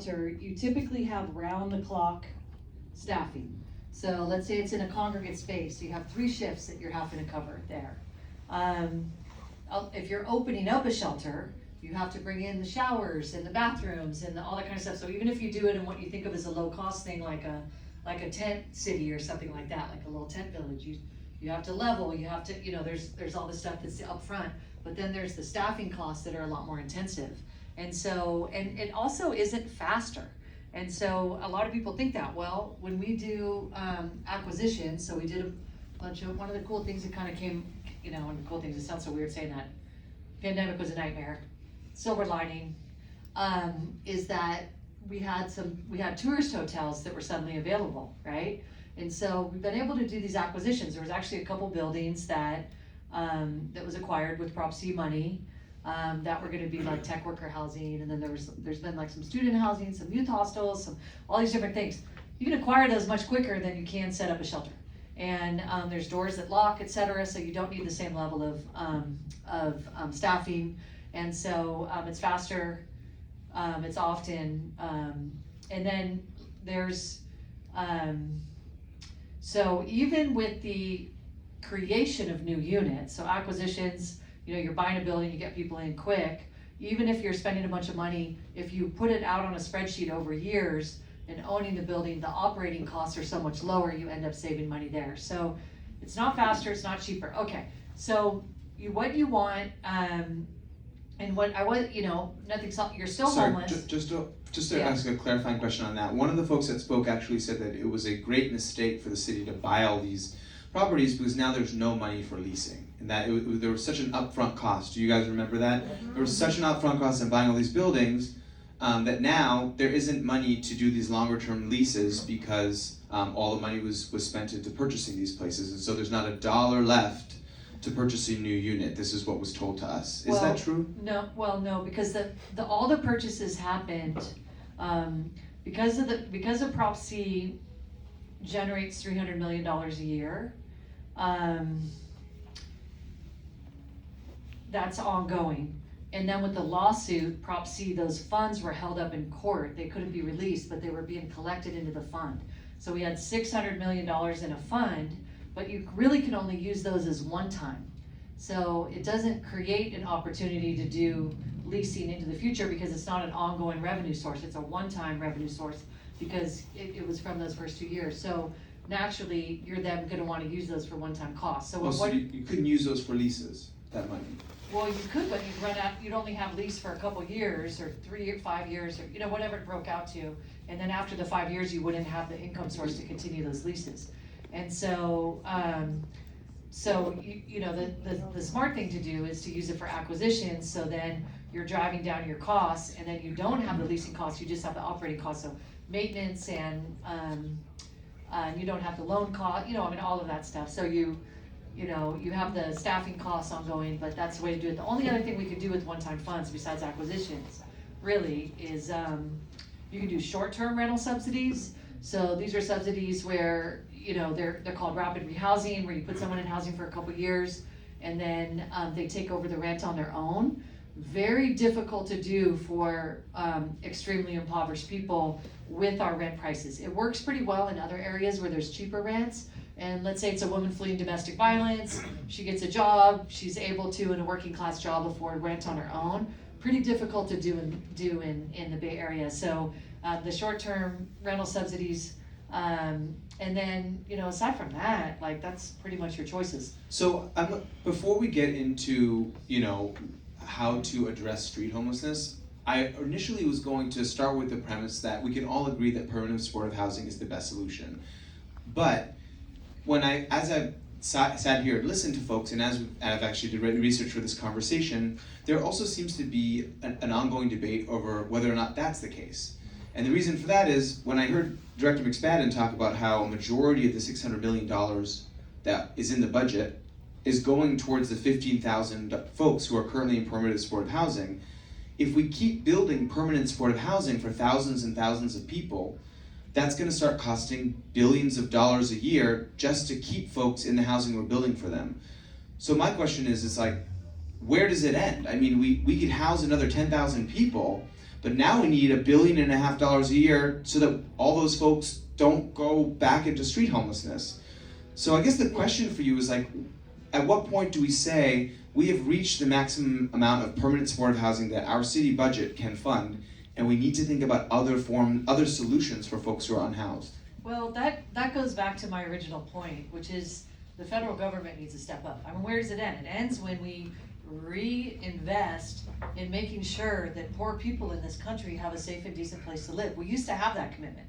shelter, you typically have round-the-clock staffing. So let's say it's in a congregate space, so you have 3 shifts that you're having to cover there. If you're opening up a shelter, you have to bring in the showers and the bathrooms and all that kind of stuff. So even if you do it in what you think of as a low-cost thing, like a tent city or something like that, like a little tent village, you have to level, you have to, there's all the stuff that's up front, but then there's the staffing costs that are a lot more intensive. And so, and it also isn't faster. And so a lot of people think that, well, when we do acquisitions, so we did a bunch of, one of the cool things that kind of came, one of the cool things, it sounds so weird saying that, pandemic was a nightmare, silver lining, is that we had tourist hotels that were suddenly available, right? And so we've been able to do these acquisitions. There was actually a couple buildings that was acquired with Prop C money, that were gonna be like tech worker housing, and then there's been like some student housing, some youth hostels, all these different things. You can acquire those much quicker than you can set up a shelter. And there's doors that lock, etc., so you don't need the same level of staffing. And so it's faster, it's often, and then there's, so even with the creation of new units, so acquisitions, you're buying a building, you get people in quick, even if you're spending a bunch of money, if you put it out on a spreadsheet over years and owning the building, the operating costs are so much lower, you end up saving money there. So it's not faster, it's not cheaper. Okay, so what you want, and what I want, nothing's, you're still homeless. Just to ask a clarifying question on that. One of the folks that spoke actually said that it was a great mistake for the city to buy all these properties because now there's no money for leasing, and that there was such an upfront cost. Do you guys remember that? Mm-hmm. There was such an upfront cost in buying all these buildings that now there isn't money to do these longer term leases because all the money was spent into purchasing these places, and so there's not a dollar left to purchase a new unit. This is what was told to us. Is that true? No, because all the purchases happened because of Prop C generates $300 million a year. That's ongoing. And then with the lawsuit, Prop C, those funds were held up in court. They couldn't be released, but they were being collected into the fund. So we had $600 million in a fund, but you really can only use those as one time. So it doesn't create an opportunity to do leasing into the future because it's not an ongoing revenue source. It's a one-time revenue source because it was from those first 2 years. So naturally, you're then gonna wanna use those for one-time costs. So, you couldn't use those for leases, that money? Well, you could, but you'd run out, you'd only have lease for a couple years or 5 years or, whatever it broke out to. And then after the 5 years, you wouldn't have the income source to continue those leases. And so, the smart thing to do is to use it for acquisitions, so then you're driving down your costs, and then you don't have the leasing costs, you just have the operating costs, so maintenance and you don't have the loan cost, all of that stuff. So you have the staffing costs ongoing, but that's the way to do it. The only other thing we could do with one-time funds besides acquisitions, really, is you can do short-term rental subsidies. So these are subsidies where, they're called rapid rehousing, where you put someone in housing for a couple years and then they take over the rent on their own. Very difficult to do for extremely impoverished people with our rent prices. It works pretty well in other areas where there's cheaper rents. And let's say it's a woman fleeing domestic violence, she gets a job, she's able to, in a working class job, afford rent on her own. Pretty difficult to do in the Bay Area. So the short-term rental subsidies, and then, aside from that, that's pretty much your choices. So before we get into, how to address street homelessness, I initially was going to start with the premise that we can all agree that permanent supportive housing is the best solution. But as I've sat here and listened to folks, and as I've actually did research for this conversation, there also seems to be an ongoing debate over whether or not that's the case. And the reason for that is when I heard Director McSpadden talk about how a majority of the $600 million that is in the budget is going towards the 15,000 folks who are currently in permanent supportive housing, if we keep building permanent supportive housing for thousands and thousands of people, that's going to start costing billions of dollars a year just to keep folks in the housing we're building for them. So my question is, where does it end? I mean, we could house another 10,000 people, But now we need $1.5 billion a year so that all those folks don't go back into street homelessness. So I guess the question for you is like, at what point do we say we have reached the maximum amount of permanent supportive housing that our city budget can fund, and we need to think about other solutions for folks who are unhoused? Well, that goes back to my original point, which is the federal government needs to step up. I mean, where does it end? It ends when we reinvest in making sure that poor people in this country have a safe and decent place to live. We used to have that commitment.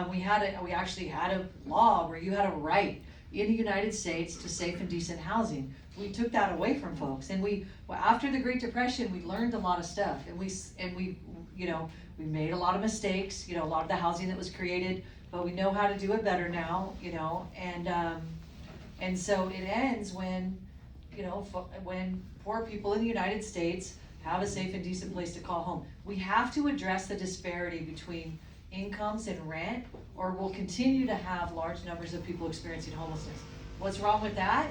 We actually had a law where you had a right in the United States to safe and decent housing. We took that away from folks, and after the Great Depression, we learned a lot of stuff, and we made a lot of mistakes. A lot of the housing that was created, but we know how to do it better now. And so it ends when poor people in the United States have a safe and decent place to call home. We have to address the disparity between incomes and rent, or we'll continue to have large numbers of people experiencing homelessness. What's wrong with that?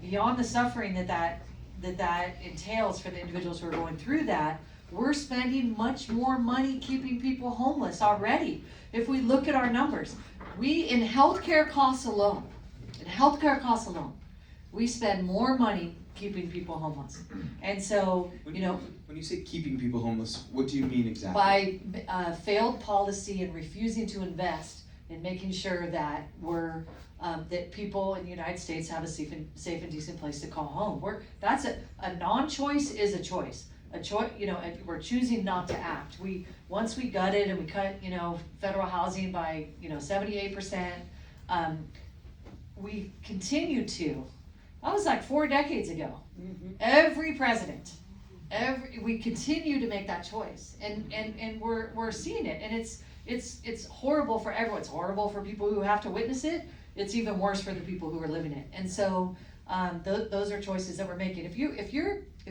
Beyond the suffering that entails for the individuals who are going through that, we're spending much more money keeping people homeless already. If we look at our numbers, in healthcare costs alone, we spend more money keeping people homeless. And so, When you say keeping people homeless, what do you mean exactly? By failed policy and refusing to invest in making sure that that people in the United States have a safe and decent place to call home. That's a non-choice is a choice. We're choosing not to act. Once we gutted and we cut, federal housing by, 78%, we continue to. That was like 4 decades ago. Mm-hmm. Every president, we continue to make that choice, and we're seeing it, and it's horrible for everyone. It's horrible for people who have to witness it. It's even worse for the people who are living it. And so those are choices that we're making. If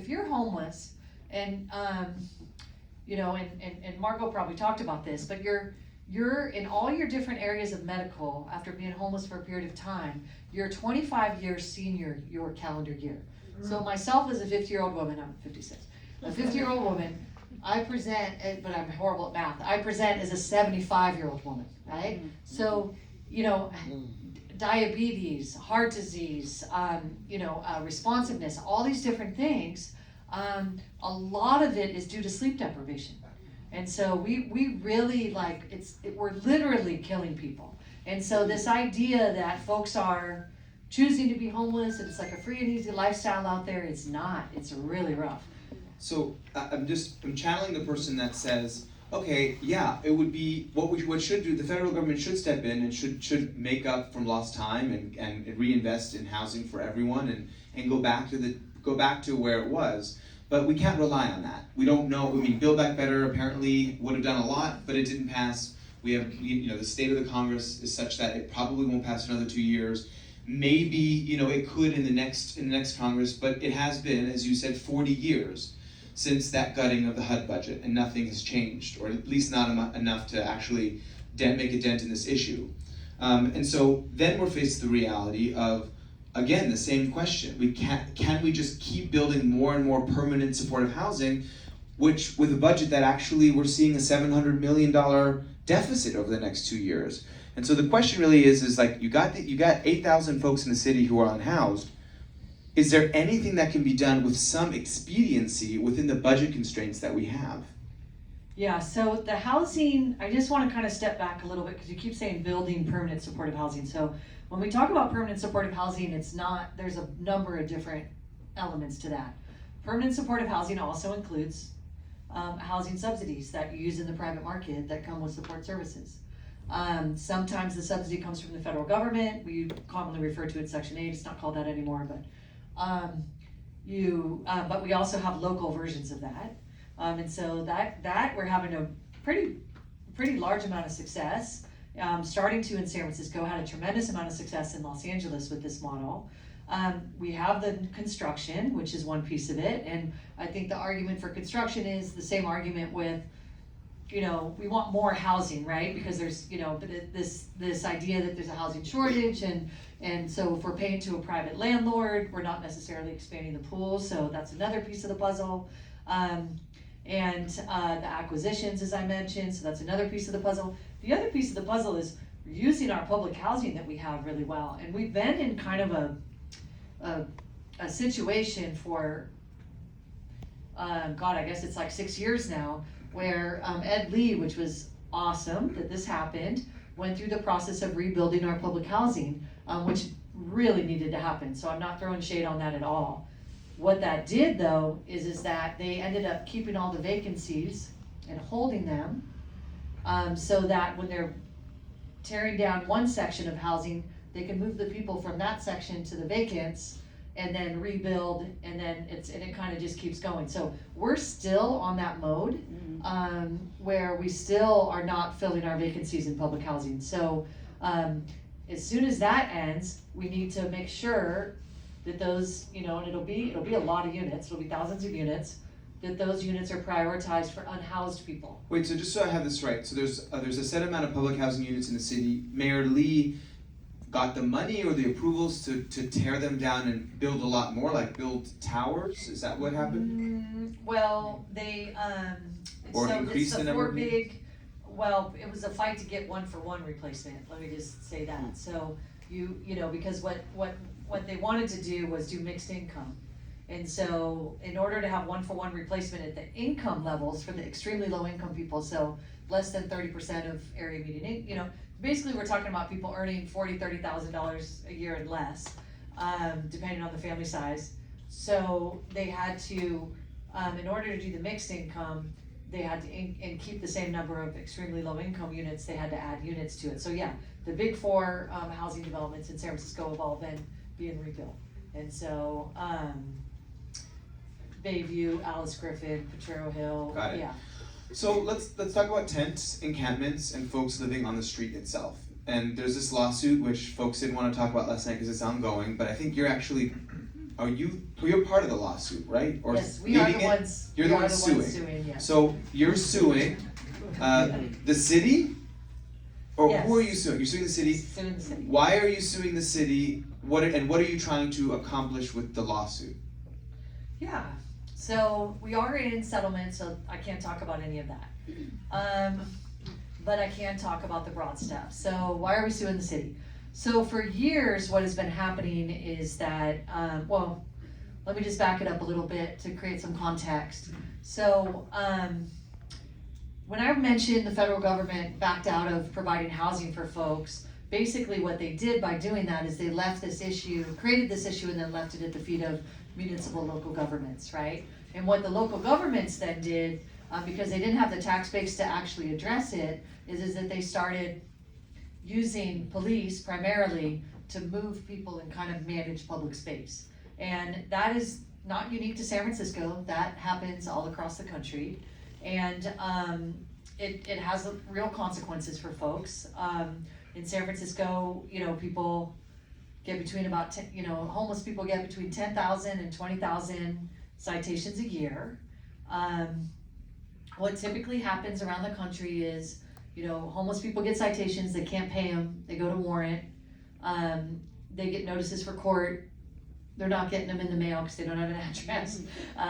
you're homeless, and and Margot probably talked about this, but you're in all your different areas of medical after being homeless for a period of time, you're 25 years senior your calendar year. So myself as a 50-year-old woman, I'm 56, a 50-year-old woman, I present, but I'm horrible at math, I present as a 75-year-old woman, right? So, diabetes, heart disease, responsiveness, all these different things, a lot of it is due to sleep deprivation. And so we really we're literally killing people. And so this idea that folks are choosing to be homeless and it's like a free and easy lifestyle out there, it's not. It's really rough. So I'm channeling the person that says, okay, yeah, it would be what should do. The federal government should step in and should make up from lost time and reinvest in housing for everyone and go back to where it was. But we can't rely on that. We don't know. Build Back Better apparently would have done a lot, but it didn't pass. We have, the state of the Congress is such that it probably won't pass another 2 years. Maybe, it could in the next Congress, but it has been, as you said, 40 years since that gutting of the HUD budget, and nothing has changed, or at least not enough to actually make a dent in this issue. And so then we're faced with the reality of, again, the same question. Can we just keep building more and more permanent supportive housing, which with a budget that actually we're seeing a $700 million deficit over the next 2 years. And so the question really is like, you got 8,000 folks in the city who are unhoused. Is there anything that can be done with some expediency within the budget constraints that we have? Yeah, so the housing, I just want to kind of step back a little bit because you keep saying building permanent supportive housing. So when we talk about permanent supportive housing, there's a number of different elements to that. Permanent supportive housing also includes housing subsidies that you use in the private market that come with support services. Sometimes the subsidy comes from the federal government. We commonly refer to it Section 8. It's not called that anymore, but we also have local versions of that. And so that we're having a pretty large amount of success. Starting to in San Francisco, had a tremendous amount of success in Los Angeles with this model. We have the construction, which is one piece of it, and I think the argument for construction is the same argument with, we want more housing, right? Because there's, this idea that there's a housing shortage, and so if we're paying to a private landlord, we're not necessarily expanding the pool, so that's another piece of the puzzle. And the acquisitions, as I mentioned, so that's another piece of the puzzle. The other piece of the puzzle is using our public housing that we have really well. And we've been in kind of a situation for, God, I guess it's like 6 years now, where Ed Lee, which was awesome that this happened, went through the process of rebuilding our public housing, which really needed to happen. So I'm not throwing shade on that at all. What that did though is that they ended up keeping all the vacancies and holding them, so that when they're tearing down one section of housing, they can move the people from that section to the vacants and then rebuild, and then it kind of just keeps going. So we're still on that mode, where we still are not filling our vacancies in public housing. So as soon as that ends, we need to make sure that those, and it'll be a lot of units, it'll be thousands of units, that those units are prioritized for unhoused people. Wait, so just so I have this right, so there's a set amount of public housing units in the city. Mayor Lee got the money or the approvals to tear them down and build a lot more, like build towers? Is that what happened? Well, they, Or so increase it's the the number four of big, well, it was a fight to get 1-for-1 replacement, let me just say that. So because what they wanted to do was do mixed income. And so in order to have 1-for-1 replacement at the income levels for the extremely low income people, so less than 30% of area median, basically we're talking about people earning $40,000-$30,000 a year and less, depending on the family size. So they had to, in order to do the mixed income, they had to, and keep the same number of extremely low income units, they had to add units to it. So yeah, the big four housing developments in San Francisco have all been being rebuilt. And so, Bayview, Alice Griffin, Potrero Hill, Got it. yeah. So let's talk about tents, encampments, and folks living on the street itself. And there's this lawsuit which folks didn't want to talk about last night because it's ongoing, but I think you're actually, you're part of the lawsuit, right? Or Yes, we are the leading it? ones. You're we the are ones the ones suing. suing, yes. So you're suing the city, or Yes. who are you suing? You're suing the city. Suing the city. Why are you suing the city? What are you trying to accomplish with the lawsuit? Yeah, so we are in settlement, so I can't talk about any of that. But I can talk about the broad stuff. So why are we suing the city? So for years, what has been happening is that, well, let me just back it up a little bit to create some context. So, when I mentioned the federal government backed out of providing housing for folks, basically what they did by doing that is they left this issue, created this issue, and then left it at the feet of municipal local governments, right? And what the local governments then did, because they didn't have the tax base to actually address it, is that they started using police primarily to move people and kind of manage public space. And that is not unique to San Francisco, that happens all across the country. And it has real consequences for folks. In San Francisco, people get between about homeless people get between 10,000 and 20,000 citations a year. What typically happens around the country is, homeless people get citations, they can't pay them, they go to warrant, they get notices for court, they're not getting them in the mail because they don't have an address,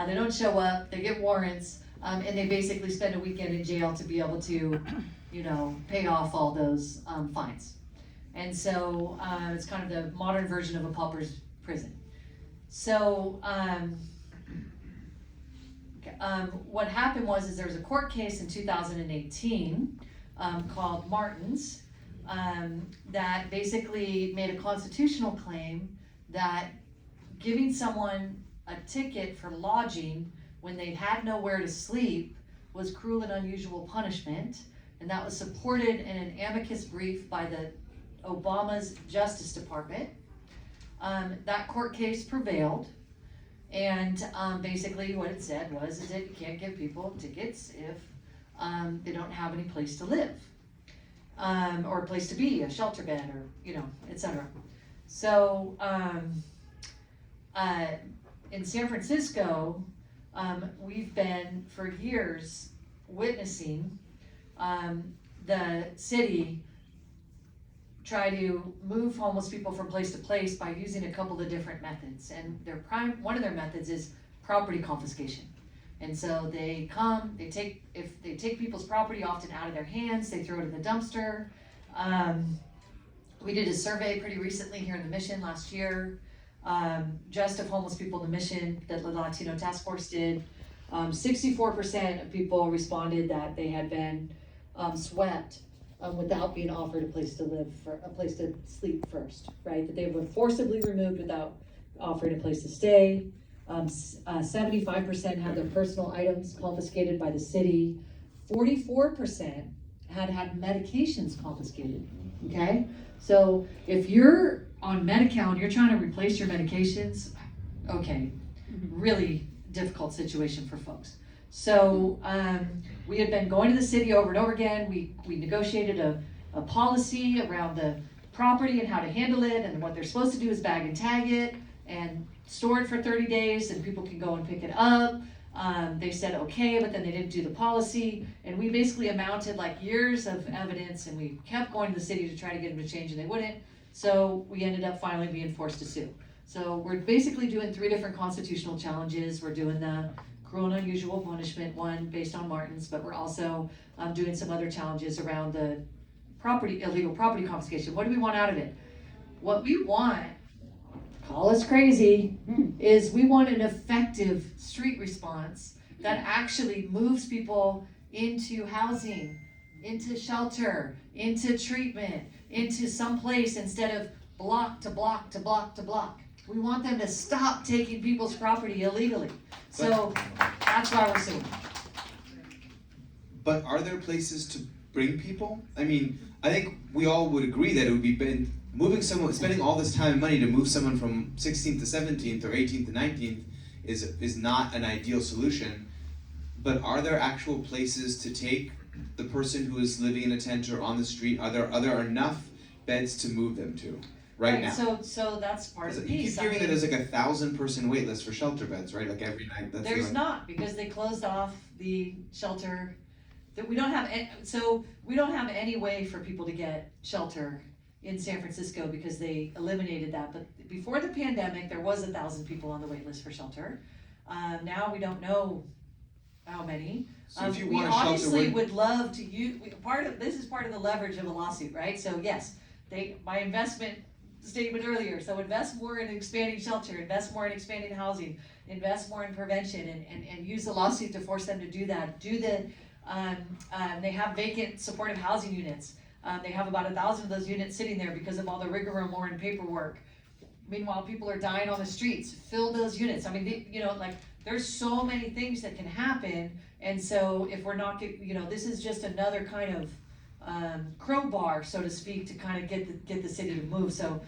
they don't show up, they get warrants, and they basically spend a weekend in jail to be able to, pay off all those fines. And so it's kind of the modern version of a pauper's prison. So what happened was there was a court case in 2018 called Martin's that basically made a constitutional claim that giving someone a ticket for lodging when they had nowhere to sleep was cruel and unusual punishment, and that was supported in an amicus brief by the Obama's Justice Department. That court case prevailed, and basically what it said was that you can't give people tickets if they don't have any place to live, or a place to be, a shelter bed, or etc. So in San Francisco, we've been for years witnessing the city try to move homeless people from place to place by using a couple of different methods. And one of their methods is property confiscation. And so they come, if they take people's property often out of their hands, they throw it in the dumpster. We did a survey pretty recently here in the Mission last year, just of homeless people in the Mission that the Latino Task Force did. 64% of people responded that they had been swept without being offered a place to live, for a place to sleep first, right? That they were forcibly removed without offering a place to stay. 75% had their personal items confiscated by the city. 44% had medications confiscated, okay? So if you're on Medi-Cal and you're trying to replace your medications, okay, really difficult situation for folks. So we had been going to the city over and over again. We negotiated a policy around the property and how to handle it, and what they're supposed to do is bag and tag it and store it for 30 days and people can go and pick it up. They said okay, but then they didn't do the policy, and we basically amounted like years of evidence, and we kept going to the city to try to get them to change, and they wouldn't. So we ended up finally being forced to sue. So we're basically doing 3 different constitutional challenges. We're doing the cruel and unusual punishment one based on Martin's, but we're also doing some other challenges around the illegal property confiscation. What do we want out of it? What we want, call us crazy, is we want an effective street response that actually moves people into housing, into shelter, into treatment, into some place instead of block to block to block to block. We want them to stop taking people's property illegally. So that's why we're suing. But are there places to bring people? I mean, I think we all would agree that it would be moving someone, spending all this time and money to move someone from 16th to 17th or 18th to 19th is not an ideal solution. But are there actual places to take the person who is living in a tent or on the street? Are there enough beds to move them to right now? So that's part of the You piece. keep hearing that there's like 1,000-person wait list for shelter beds, right? Like every night. There's not, because they closed off the shelter. That we don't have any way for people to get shelter in San Francisco because they eliminated that. But before the pandemic, there was 1,000 people on the wait list for shelter. Now we don't know how many. So if you we want a shelter, obviously would love to use, this is part of the leverage of a lawsuit, right? So yes, my investment statement earlier, so invest more in expanding shelter, invest more in expanding housing, invest more in prevention, and use the lawsuit to force them to do that. They have vacant supportive housing units. They have about 1,000 of those units sitting there because of all the rigmarole and paperwork. Meanwhile, people are dying on the streets. Fill those units. I mean, there's so many things that can happen. And so if we're not, this is just another kind of crowbar, so to speak, to kind of get the city to move. So,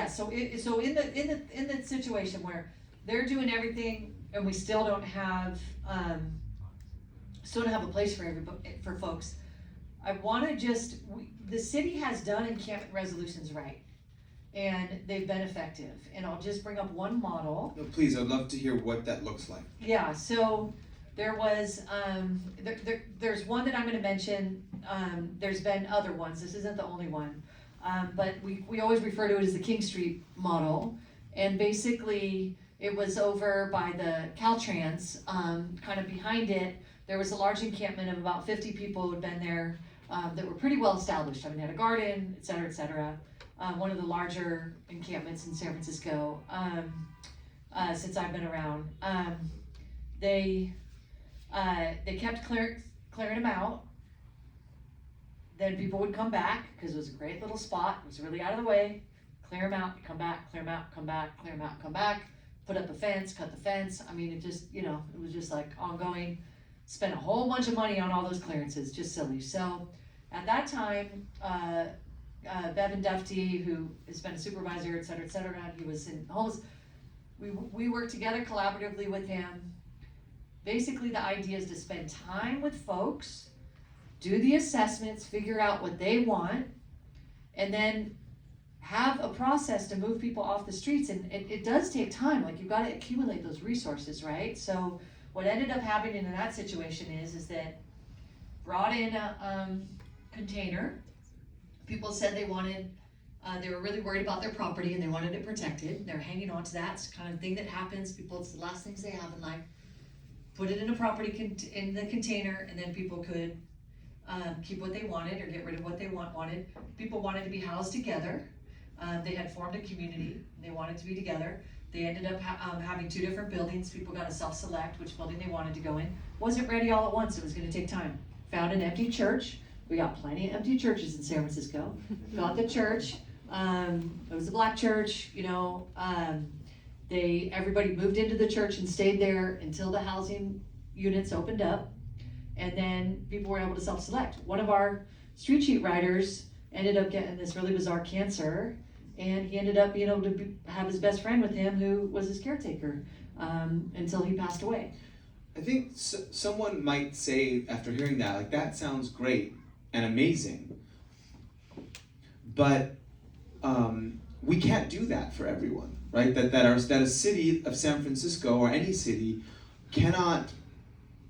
So in the situation where they're doing everything and we still don't have a place for folks, I want to the city has done encampment resolutions right, and they've been effective. And I'll just bring up one model. No, please, I'd love to hear what that looks like. Yeah, so there was, there's one that I'm gonna mention. There's been other ones, this isn't the only one. But we always refer to it as the King Street model. And basically, it was over by the Caltrans, kind of behind it. There was a large encampment of about 50 people who had been there that were pretty well established. I mean, they had a garden, et cetera, et cetera. One of the larger encampments in San Francisco since I've been around. They kept clearing them out. Then people would come back because it was a great little spot. It was really out of the way. Clear them out, come back, clear them out, come back, clear them out, come back. Put up a fence, cut the fence. I mean, it just, it was just like ongoing. Spent a whole bunch of money on all those clearances, just silly. So at that time, Bevan Dufty, who has been a supervisor, et cetera, he was in homeless. We worked together collaboratively with him. Basically, the idea is to spend time with folks, do the assessments, figure out what they want, and then have a process to move people off the streets. And it does take time. Like, you've got to accumulate those resources, right? So what ended up happening in that situation is that brought in a container. People said they wanted, they were really worried about their property and they wanted it protected. They're hanging on to that. It's the kind of thing that happens. People, it's the last things they have in life. put it in a in the container, and then people could keep what they wanted or get rid of what they wanted. People wanted to be housed together. They had formed a community. They wanted to be together. They ended up having 2 different buildings. People got to self-select which building they wanted to go in. Wasn't ready all at once. It was going to take time. Found an empty church. We got plenty of empty churches in San Francisco. Got the church. It was a black church, you know. Everybody moved into the church and stayed there until the housing units opened up. And then people were able to self-select. One of our street sheet writers ended up getting this really bizarre cancer, and he ended up being able to have his best friend with him who was his caretaker until he passed away. I think someone might say, after hearing that, like, that sounds great and amazing, but we can't do that for everyone, right? That a city of San Francisco or any city cannot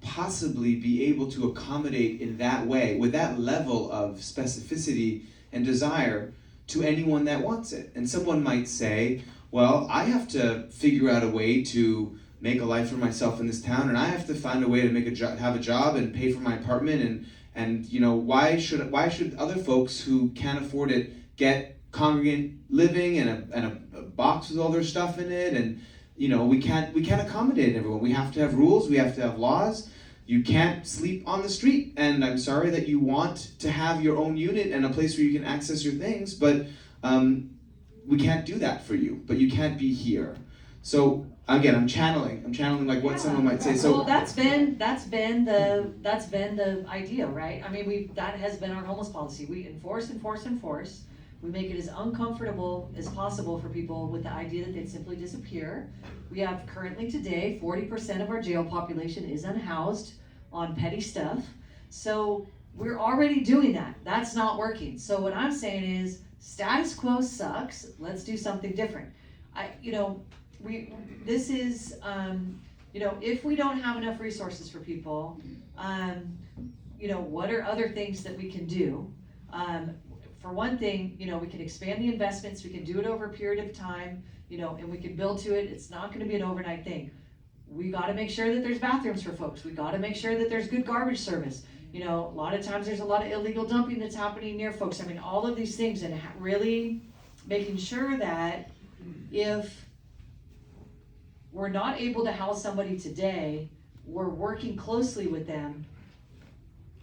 possibly be able to accommodate in that way, with that level of specificity and desire, to anyone that wants it. And someone might say, well, I have to figure out a way to make a life for myself in this town, and I have to find a way to have a job and pay for my apartment, and you know, why should other folks who can't afford it get congregant living and a box with all their stuff in it? And you know, we can't accommodate everyone. We have to have rules, we have to have laws. You can't sleep on the street, and I'm sorry that you want to have your own unit and a place where you can access your things, but we can't do that for you. But you can't be here. So again, I'm channeling like what someone might say. So well, that's been the idea, right? I mean, that has been our homeless policy. We enforce. We make it as uncomfortable as possible for people with the idea that they'd simply disappear. We have currently today 40% of our jail population is unhoused on petty stuff. So we're already doing that. That's not working. So what I'm saying is status quo sucks. Let's do something different. If we don't have enough resources for people, what are other things that we can do? For one thing, we can expand the investments, we can do it over a period of time, and we can build to it. It's not gonna be an overnight thing. We gotta make sure that there's bathrooms for folks. We gotta make sure that there's good garbage service. A lot of times there's a lot of illegal dumping that's happening near folks. I mean, all of these things, and really making sure that if we're not able to house somebody today, we're working closely with them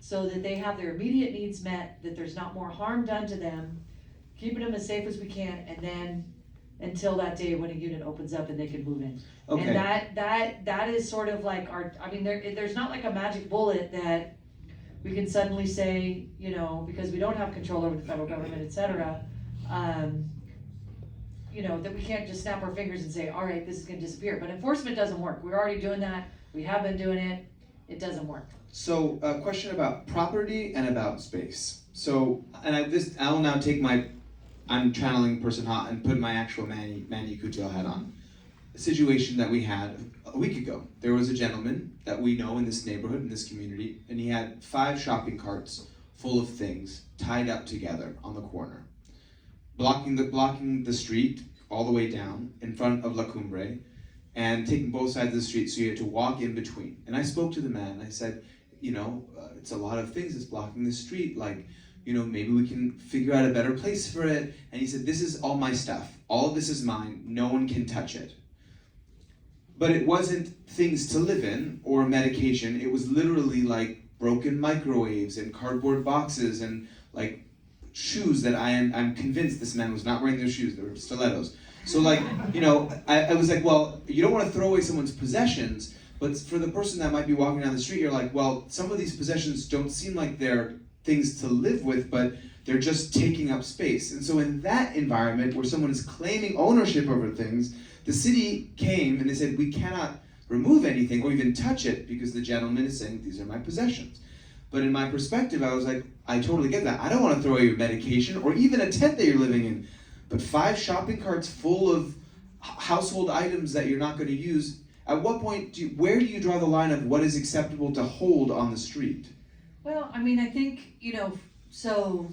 so that they have their immediate needs met, that there's not more harm done to them, keeping them as safe as we can, and then until that day when a unit opens up and they can move in. Okay. And that is sort of like there's not like a magic bullet that we can suddenly say, because we don't have control over the federal government, et cetera, that we can't just snap our fingers and say, all right, this is gonna disappear. But enforcement doesn't work. We're already doing that. We have been doing it. It doesn't work. So a question about property and about space. So, I'll now take I'm channeling person hot and put my actual Manny Kutil hat on. A situation that we had a week ago. There was a gentleman that we know in this neighborhood, in this community, and he had 5 shopping carts full of things tied up together on the corner, blocking the street all the way down in front of La Cumbre, and taking both sides of the street, so you had to walk in between. And I spoke to the man, I said, it's a lot of things that's blocking the street, like, maybe we can figure out a better place for it. And he said, this is all my stuff. All of this is mine. No one can touch it. But it wasn't things to live in or medication. It was literally like broken microwaves and cardboard boxes and like shoes that I'm convinced this man was not wearing those shoes. They were stilettos. So like, I was like, well, you don't want to throw away someone's possessions, but for the person that might be walking down the street, you're like, well, some of these possessions don't seem like they're things to live with, but they're just taking up space. And so in that environment where someone is claiming ownership over things, the city came and they said, we cannot remove anything or even touch it because the gentleman is saying, these are my possessions. But in my perspective, I was like, I totally get that. I don't want to throw away your medication or even a tent that you're living in. But 5 shopping carts full of household items that you're not going to use, at what point, where do you draw the line of what is acceptable to hold on the street? Well, I mean, I think, so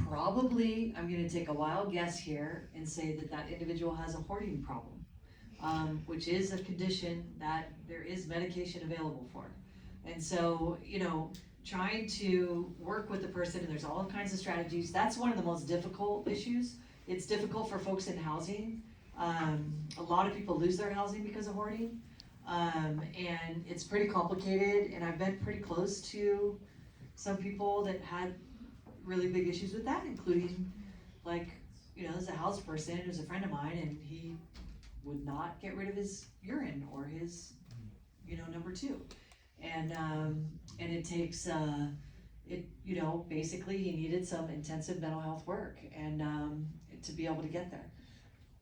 probably I'm going to take a wild guess here and say that individual has a hoarding problem. which is a condition that there is medication available for. And so, trying to work with the person, and there's all kinds of strategies. That's one of the most difficult issues. It's difficult for folks in housing. A lot of people lose their housing because of hoarding. And it's pretty complicated, and I've been pretty close to some people that had really big issues with that, including there's a house person who's a friend of mine, and he would not get rid of his urine or his, number two. And it takes, basically he needed some intensive mental health work and to be able to get there.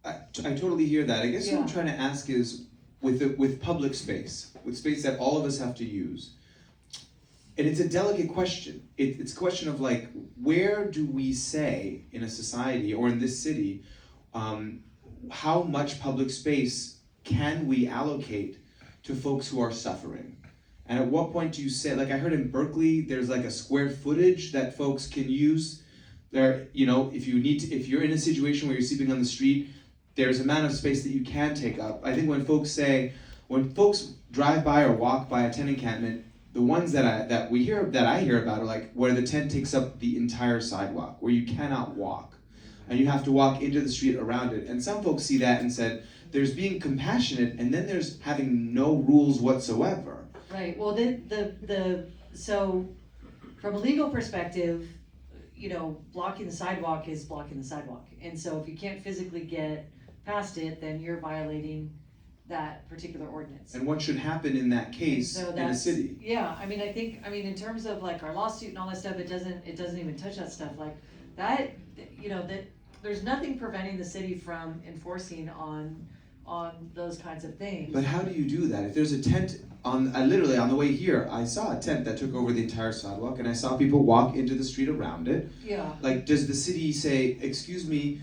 I totally hear that. I guess what I'm Yeah. trying to ask is, with public space, with space that all of us have to use, and it's a delicate question. It's a question of where do we say in a society or in this city, how much public space can we allocate to folks who are suffering? And at what point do you say, I heard in Berkeley, there's a square footage that folks can use. There, if you're in a situation where you're sleeping on the street, there's amount of space that you can take up. I think when folks drive by or walk by a tent encampment, the ones that I hear about are where the tent takes up the entire sidewalk, where you cannot walk, and you have to walk into the street around it. And some folks see that and said, there's being compassionate, and then there's having no rules whatsoever. Right, well, so from a legal perspective, blocking the sidewalk is blocking the sidewalk. And so if you can't physically get past it, then you're violating that particular ordinance. And what should happen in that case in a city? Yeah, I think in terms of our lawsuit and all that stuff, it doesn't even touch that stuff. That there's nothing preventing the city from enforcing on those kinds of things. But how do you do that? If there's a tent literally on the way here, I saw a tent that took over the entire sidewalk, and I saw people walk into the street around it. Yeah. Does the city say, excuse me,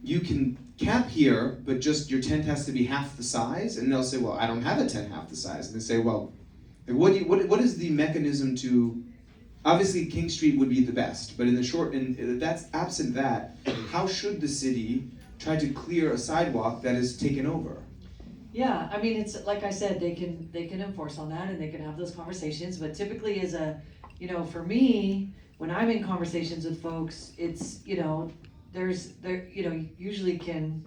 you can camp here, but just your tent has to be half the size? And they'll say, well, I don't have a tent half the size. And they say, well, what is the mechanism to? Obviously, King Street would be the best, but that's absent that. How should the city try to clear a sidewalk that is taken over? Yeah, it's like I said, they can enforce on that, and they can have those conversations. But typically, for me, when I'm in conversations with folks, it's usually can,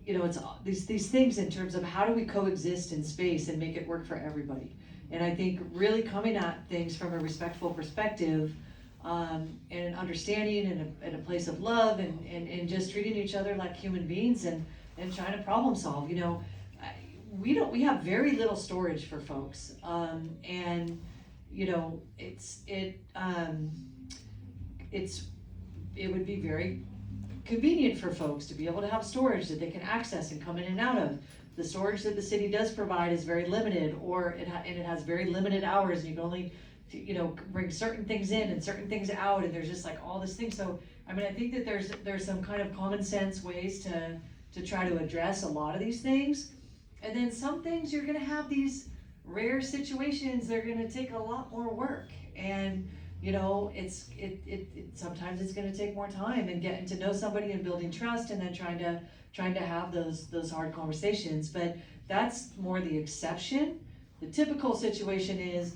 it's these things in terms of how do we coexist in space and make it work for everybody. And I think really coming at things from a respectful perspective, and an understanding and a place of love and just treating each other like human beings and trying to problem solve. We have very little storage for folks, and it would be very convenient for folks to be able to have storage that they can access and come in and out of. The storage that the city does provide is very limited, or it has very limited hours, and you can only bring certain things in and certain things out, and there's just all this thing. So I think that there's some kind of common sense ways to try to address a lot of these things. And then some things you're gonna have these rare situations, they're gonna take a lot more work, and sometimes it's gonna take more time and getting to know somebody and building trust, and then trying to have those hard conversations. But that's more the exception. The typical situation is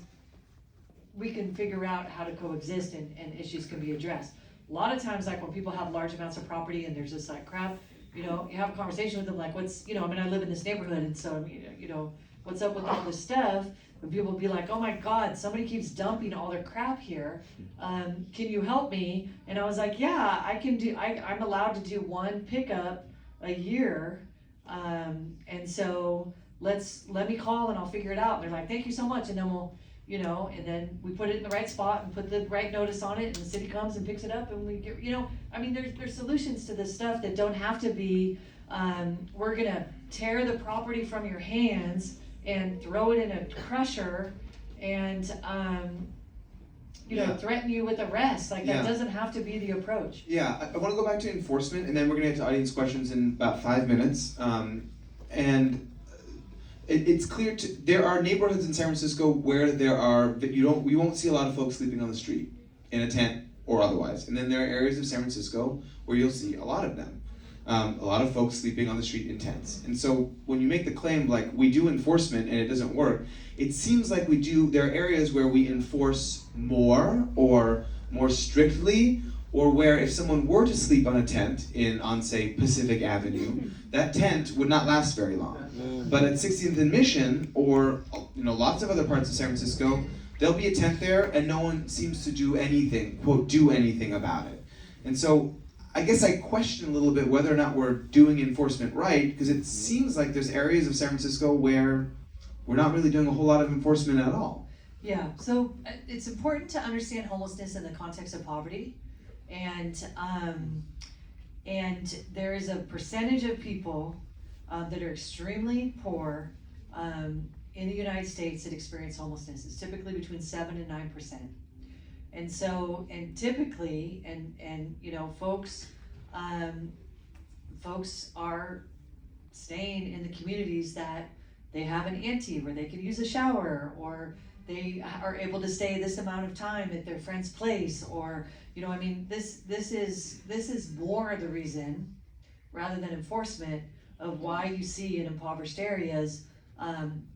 we can figure out how to coexist and issues can be addressed. A lot of times, when people have large amounts of property and there's just crap, you have a conversation with them what's, I live in this neighborhood, and so, what's up with all this stuff? And people will be like, oh my God, somebody keeps dumping all their crap here. Can you help me? And I was like, yeah, I can do, I'm allowed to do one pickup a year. And so let me call and I'll figure it out. And they're like, thank you so much. And then we'll, and then we put it in the right spot and put the right notice on it, and the city comes and picks it up, and we get, there's solutions to this stuff that don't have to be, we're gonna tear the property from your hands and throw it in a crusher and, threaten you with arrest. That doesn't have to be the approach. Yeah, I wanna go back to enforcement, and then we're gonna get to audience questions in about 5 minutes. And it's clear there are neighborhoods in San Francisco where you won't see a lot of folks sleeping on the street in a tent or otherwise, and then there are areas of San Francisco where you'll see a lot of them. A lot of folks sleeping on the street in tents. And so when you make the claim like we do enforcement and it doesn't work, it seems like there are areas where we enforce more or more strictly, or where if someone were to sleep on a tent on say Pacific Avenue, that tent would not last very long. But at 16th and Mission, or lots of other parts of San Francisco, there'll be a tent there and no one seems to do anything, quote, do anything about it. And so I guess I question a little bit whether or not we're doing enforcement right, because it seems like there's areas of San Francisco where we're not really doing a whole lot of enforcement at all. Yeah, so it's important to understand homelessness in the context of poverty. And there is a percentage of people that are extremely poor in the United States that experience homelessness. It's typically between 7 and 9%. And so, and typically, folks are staying in the communities that they have an ante where they can use a shower, or they are able to stay this amount of time at their friend's place, or this is more the reason, rather than enforcement, of why you see in impoverished areas.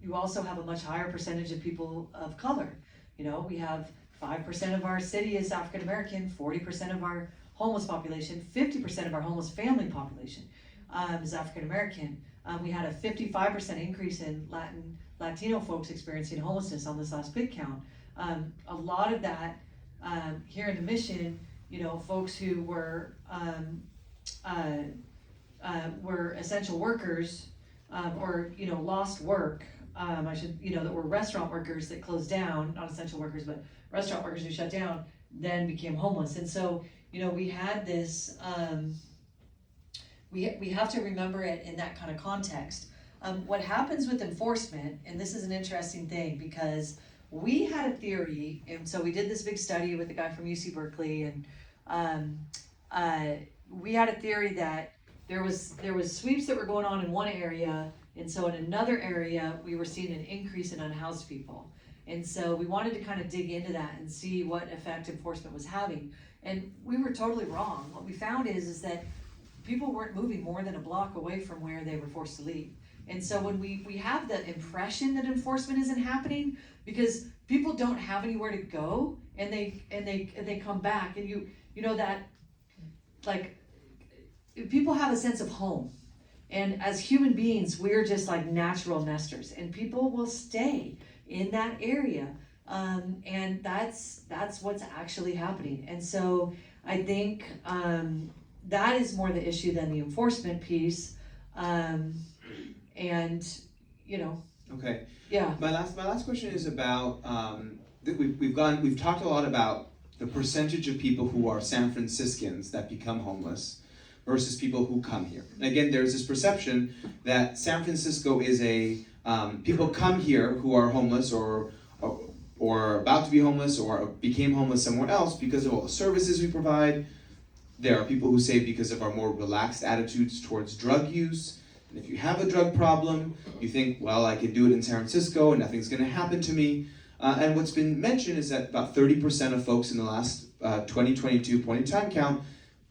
You also have a much higher percentage of people of color. We have 5% of our city is African American, 40% of our homeless population, 50% of our homeless family population is African American. We had a 55% increase in Latino folks experiencing homelessness on this last big count. A lot of that here in the Mission, folks who were essential workers or lost work. That were restaurant workers that closed down, not essential workers, but restaurant workers who shut down, then became homeless. And so, we had this, we have to remember it in that kind of context. What happens with enforcement, and this is an interesting thing, because we had a theory, and so we did this big study with the guy from UC Berkeley, and we had a theory that there was sweeps that were going on in one area, and so in another area, we were seeing an increase in unhoused people. And so we wanted to kind of dig into that and see what effect enforcement was having. And we were totally wrong. What we found is that people weren't moving more than a block away from where they were forced to leave. And so when we have the impression that enforcement isn't happening, because people don't have anywhere to go, and they come back, and you know that, like, people have a sense of home. And as human beings, we're just like natural nesters, and people will stay in that area. And that's what's actually happening. And so I think that is more the issue than the enforcement piece. Okay. Yeah. My last question is about we've talked a lot about the percentage of people who are San Franciscans that become homeless versus people who come here. And again, there's this perception that San Francisco is people come here who are homeless or about to be homeless or became homeless somewhere else because of all the services we provide. There are people who say because of our more relaxed attitudes towards drug use. And if you have a drug problem, you think, well, I can do it in San Francisco and nothing's going to happen to me. And what's been mentioned is that about 30% of folks in the last 2022 point in time count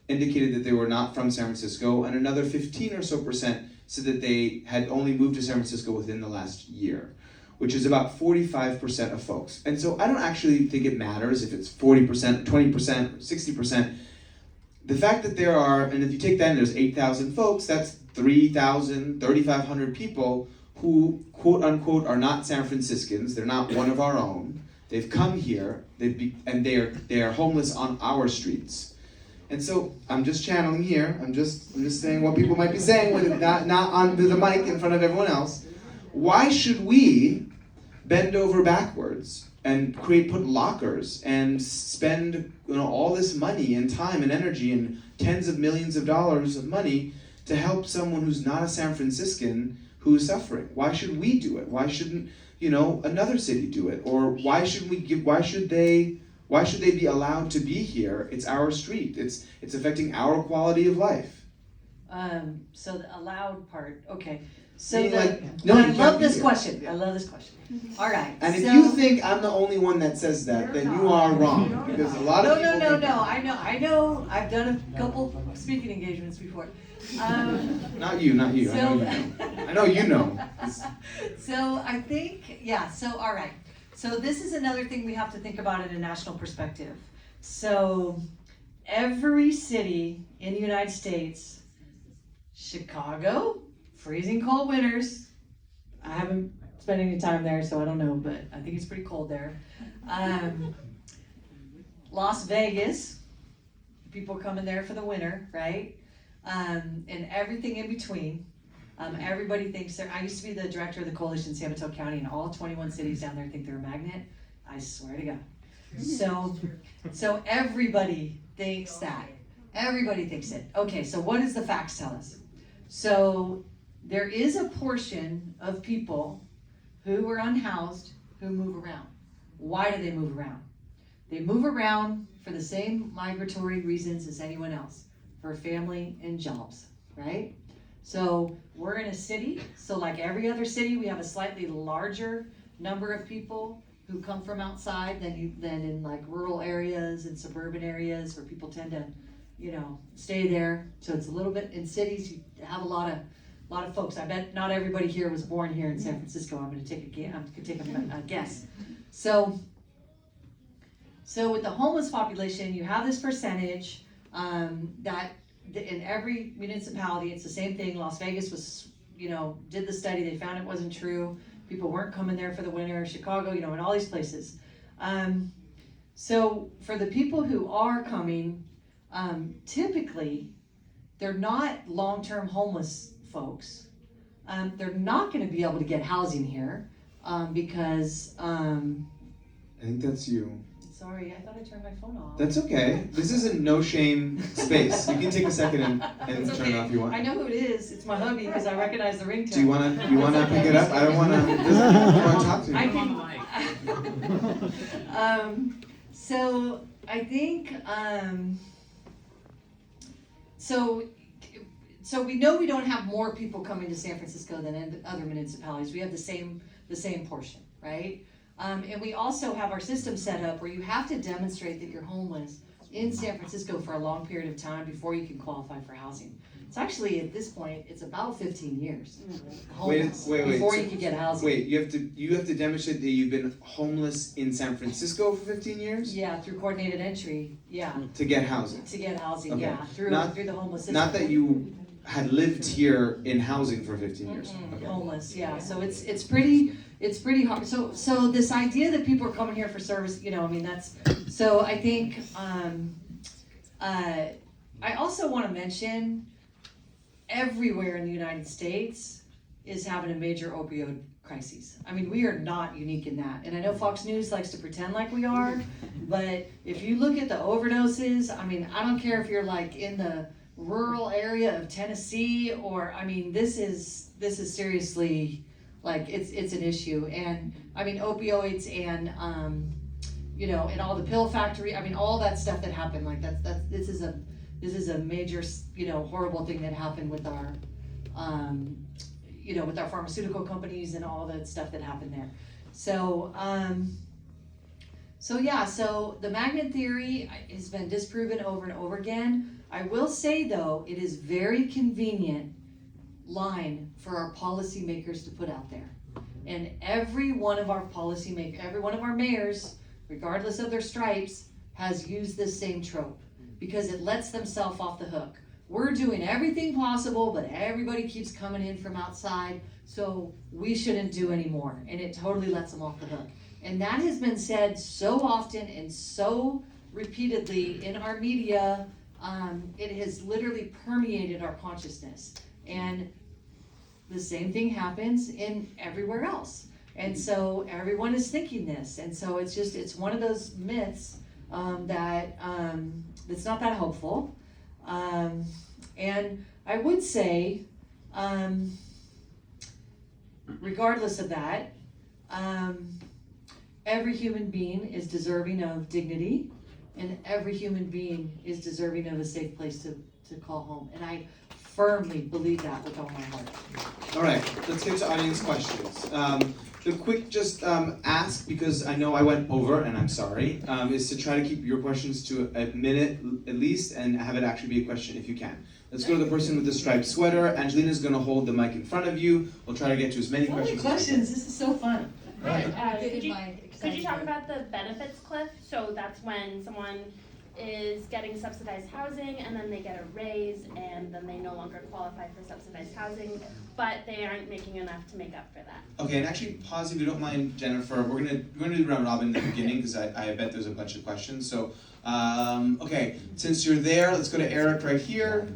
indicated that they were not from San Francisco, and another 15% or so said that they had only moved to San Francisco within the last year, which is about 45% of folks. And so I don't actually think it matters if it's 40%, 20%, 60%. The fact that there are, and if you take that and there's 8,000 folks, that's 3,000, 3,500 people who, quote unquote, are not San Franciscans. They're not one of our own. They've come here, and they are homeless on our streets. And so I'm just channeling here. I'm just saying what people might be saying with it, not on the mic in front of everyone else. Why should we bend over backwards and put lockers and spend all this money and time and energy and tens of millions of dollars of money to help someone who's not a San Franciscan who is suffering? Why should we do it? Why shouldn't another city do it? Or why should they be allowed to be here? It's our street. It's affecting our quality of life. So the allowed part, okay. So I love this question. I love this question. All right. And if you think I'm the only one that says that, then you are wrong. Because a lot of people No. I know. I've done a couple speaking engagements before. Not you. I know you know. So I think, yeah, so all right. So this is another thing we have to think about in a national perspective. So every city in the United States, Chicago, freezing cold winters. I haven't spent any time there, so I don't know, but I think it's pretty cold there. Las Vegas, people coming there for the winter, right? And everything in between. Everybody thinks I used to be the director of the coalition in San Mateo County, and all 21 cities down there think they're a magnet. I swear to God. So everybody thinks that. Everybody thinks it. Okay, so what does the facts tell us? So there is a portion of people who are unhoused who move around. Why do they move around? They move around for the same migratory reasons as anyone else, for family and jobs, right? So we're in a city, so like every other city, we have a slightly larger number of people who come from outside than in like rural areas and suburban areas where people tend to, stay there. So it's a little bit, in cities, you have a lot of folks. I bet not everybody here was born here in San Francisco. I'm gonna take a guess. So with the homeless population, you have this percentage that in every municipality, it's the same thing. Las Vegas was, did the study, they found it wasn't true. People weren't coming there for the winter. Chicago, in all these places. So for the people who are coming, typically, they're not long-term homeless folks. They're not gonna be able to get housing here because I think that's you. Sorry, I thought I turned my phone off. That's okay. This is a no shame space. You can take a second and It's turn okay. it off if you want. I know who it is. It's my hubby because I recognize the ringtone. Do you wanna pick it up? I don't wanna. I want to talk to you. I can. So I think. So we know we don't have more people coming to San Francisco than in other municipalities. We have the same portion, right? And we also have our system set up where you have to demonstrate that you're homeless in San Francisco for a long period of time before you can qualify for housing. It's actually, at this point, it's about 15 years homeless Wait. before you can get housing. Wait, you have to demonstrate that you've been homeless in San Francisco for 15 years? Yeah, through coordinated entry, yeah. To get housing? To get housing, Okay. yeah, through the homeless system. Not that you had lived here in housing for 15 years. Okay. Homeless, yeah, so it's pretty hard. So this idea that people are coming here for service, that's, so I think, I also wanna mention, everywhere in the United States is having a major opioid crisis. I mean, we are not unique in that. And I know Fox News likes to pretend like we are, but if you look at the overdoses, I mean, I don't care if you're like in the rural area of Tennessee or, I mean, this is seriously, like, it's an issue. And I mean, opioids and, and all the pill factory, I mean, all that stuff that happened, like this is a major, horrible thing that happened with our, with our pharmaceutical companies and all that stuff that happened there. So the magnet theory has been disproven over and over again. I will say though, it is very convenient line for our policymakers to put out there. And every one of our every one of our mayors, regardless of their stripes, has used this same trope because it lets themselves off the hook. We're doing everything possible, but everybody keeps coming in from outside, so we shouldn't do any more. And it totally lets them off the hook. And that has been said so often and so repeatedly in our media, it has literally permeated our consciousness. And the same thing happens in everywhere else. And so everyone is thinking this. And so it's one of those myths that's not that hopeful. And I would say, regardless of that, every human being is deserving of dignity, and every human being is deserving of a safe place to call home. And I firmly believe that with all my heart. All right, let's get to audience questions. The quick ask, because I know I went over and I'm sorry, is to try to keep your questions to a minute at least and have it actually be a question if you can. Let's go to the person with the striped sweater. Angelina's gonna hold the mic in front of you. We'll try to get to as many So many questions. questions, this is so fun. Right. Get in my Could you excited talk mode. about the benefits cliff? So that's when someone is getting subsidized housing and then they get a raise and then they no longer qualify for subsidized housing, but they aren't making enough to make up for that. Okay, and actually pause if you don't mind, Jennifer. We're gonna do round robin in the beginning because I bet there's a bunch of questions. So, okay, since you're there, let's go to Eric right here.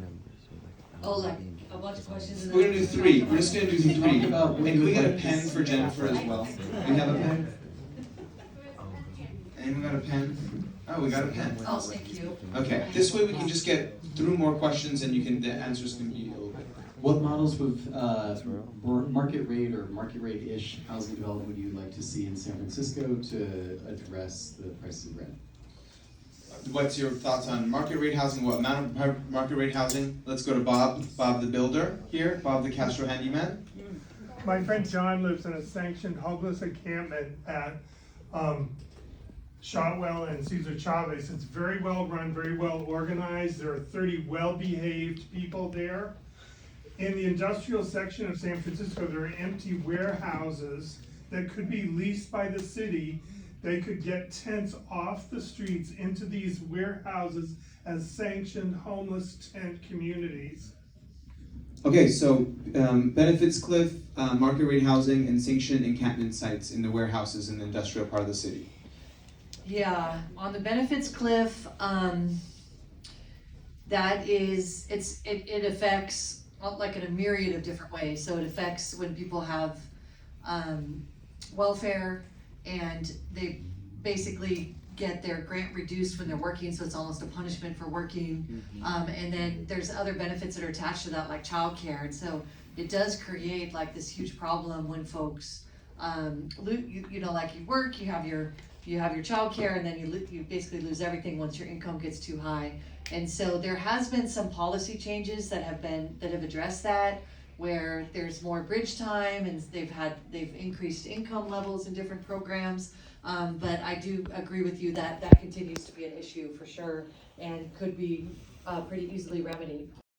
Oh, like a bunch of questions. and We're then- gonna do three. We're just gonna do three. about And can we get a pen for Jennifer as well? Do we have a pen? Anyone got a pen? Oh, we got a pen. Oh, thank you. Okay, this way we can just get through more questions and the answers can be a little bit. What models of market rate or market rate-ish housing development would you like to see in San Francisco to address the price of rent? What's your thoughts on market rate housing? What amount of market rate housing? Let's go to Bob the builder here, Bob the Castro handyman. My friend John lives in a sanctioned homeless encampment at Shotwell and Cesar Chavez. It's very well run, very well organized. There are 30 well-behaved people there. In the industrial section of San Francisco, there are empty warehouses that could be leased by the city. They could get tents off the streets into these warehouses as sanctioned homeless tent communities. Okay, so benefits cliff, market rate housing, and sanctioned encampment sites in the warehouses in the industrial part of the city. Yeah, on the benefits cliff, that is, it affects like in a myriad of different ways. So it affects when people have welfare and they basically get their grant reduced when they're working, so it's almost a punishment for working. And then there's other benefits that are attached to that, like childcare. And so it does create like this huge problem when folks, you know, like you work, you have your childcare, and then you basically lose everything once your income gets too high. And so there has been some policy changes that have addressed that, where there's more bridge time and they've increased income levels in different programs. But I do agree with you that continues to be an issue for sure and could be pretty easily remedied.